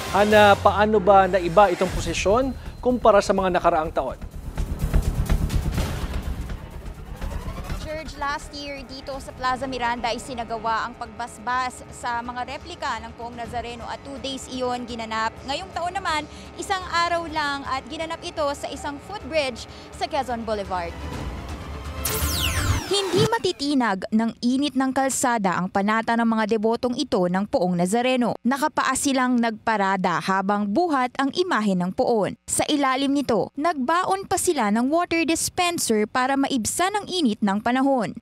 Hana, paano ba naiba itong posisyon kumpara sa mga nakaraang taon? George, last year dito sa Plaza Miranda ay sinagawa ang pagbasbas sa mga replika ng Poong Nazareno at 2 days iyon ginanap. Ngayong taon naman, isang araw lang at ginanap ito sa isang footbridge sa Quezon Boulevard. Hindi matitinag ng init ng kalsada ang panata ng mga debotong ito ng Poong Nazareno. Nakapaa silang nagparada habang buhat ang imahe ng poon. Sa ilalim nito, nagbaon pa sila ng water dispenser para maibsan ang init ng panahon.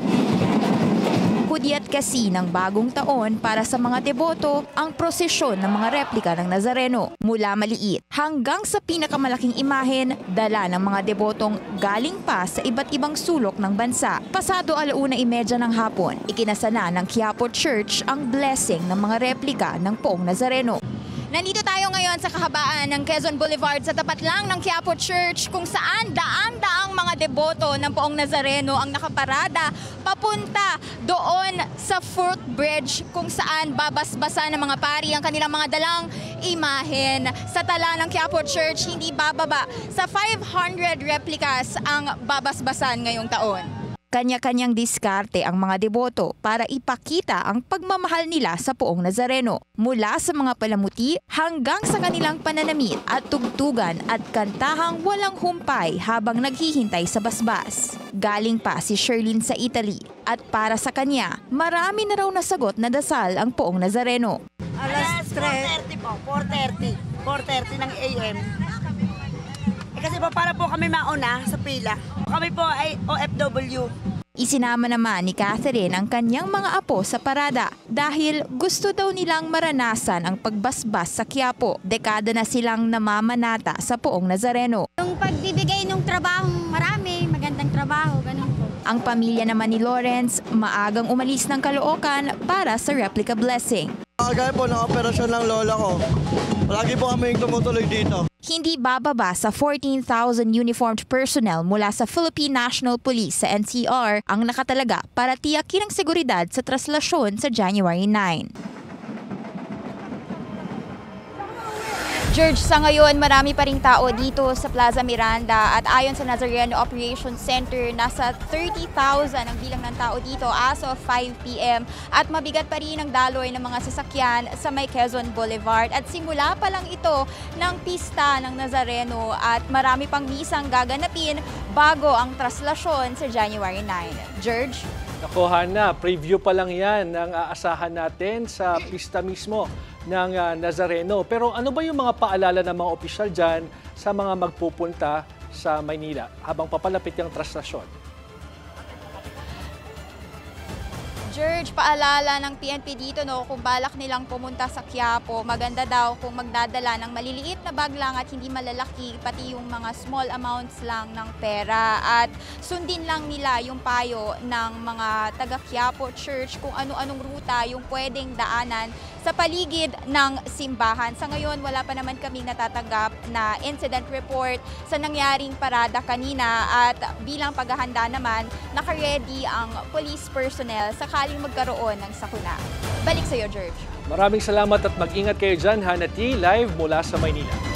Hudyat kasi ng bagong taon para sa mga deboto ang prosesyon ng mga replika ng Nazareno. Mula maliit hanggang sa pinakamalaking imahen, dala ng mga debotong galing pa sa iba't ibang sulok ng bansa. Pasado 1:30 ng hapon, ikinasana ng Quiapo Church ang blessing ng mga replika ng Poong Nazareno. Nandito tayo ngayon sa kahabaan ng Quezon Boulevard sa tapat lang ng Quiapo Church kung saan daang-daang mga deboto ng Poong Nazareno ang nakaparada papunta doon sa footbridge kung saan babasbasan ng mga pari ang kanilang mga dalang imahen. Sa tala ng Quiapo Church, hindi bababa sa 500 replicas ang babasbasan ngayong taon. Kanya-kanyang diskarte ang mga deboto para ipakita ang pagmamahal nila sa Poong Nazareno. Mula sa mga palamuti hanggang sa kanilang pananamit at tugtugan at kantahang walang humpay habang naghihintay sa basbas. Galing pa si Sherlyn sa Italy at para sa kanya, marami na raw nasagot na dasal ang Poong Nazareno. Alas 4:30 po, 4:30 ng AM. Kasi po para po kami mauna sa pila. Kami po ay OFW. Isinama naman ni Catherine ang kanyang mga apo sa parada dahil gusto daw nilang maranasan ang pagbasbas sa Quiapo. Dekada na silang namamanata sa Poong Nazareno. Yung pagbibigay ng trabaho, marami, magandang trabaho, ganun po. Ang pamilya naman ni Lawrence, maagang umalis ng Caloocan para sa replica blessing. Kagaya po ng operasyon ng lola ko. Palagi po kami tumutuloy dito. Hindi bababa sa 14,000 uniformed personnel mula sa Philippine National Police sa NCR ang nakatalaga para tiyakin ang seguridad sa traslasyon sa January 9. George, sa ngayon marami pa ring tao dito sa Plaza Miranda at ayon sa Nazareno Operations Center, nasa 30,000 ang bilang ng tao dito as of 5 p.m. at mabigat pa rin ang daloy ng mga sasakyan sa may Quezon Boulevard at simula pa lang ito ng pista ng Nazareno at marami pang misang gaganapin bago ang traslasyon sa January 9. George? Naku, Hana, preview pa lang yan ang aasahan natin sa pista mismo ng Nazareno. Pero ano ba yung mga paalala ng mga opisyal dyan sa mga magpupunta sa Maynila habang papalapit yung traslasyon? George, paalala ng PNP dito kung balak nilang pumunta sa Quiapo, maganda daw kung magdadala ng maliliit na bag lang at hindi malalaki, pati yung mga small amounts lang ng pera. At sundin lang nila yung payo ng mga taga Quiapo Church kung ano-anong ruta yung pwedeng daanan sa paligid ng simbahan. Sa ngayon, wala pa naman kaming natatanggap na incident report sa nangyaring parada kanina at bilang paghahanda naman, naka-ready ang police personnel sakaling magkaroon ng sakuna. Balik sa iyo, George. Maraming salamat at mag-ingat kayo dyan, Hana T. Live mula sa Maynila.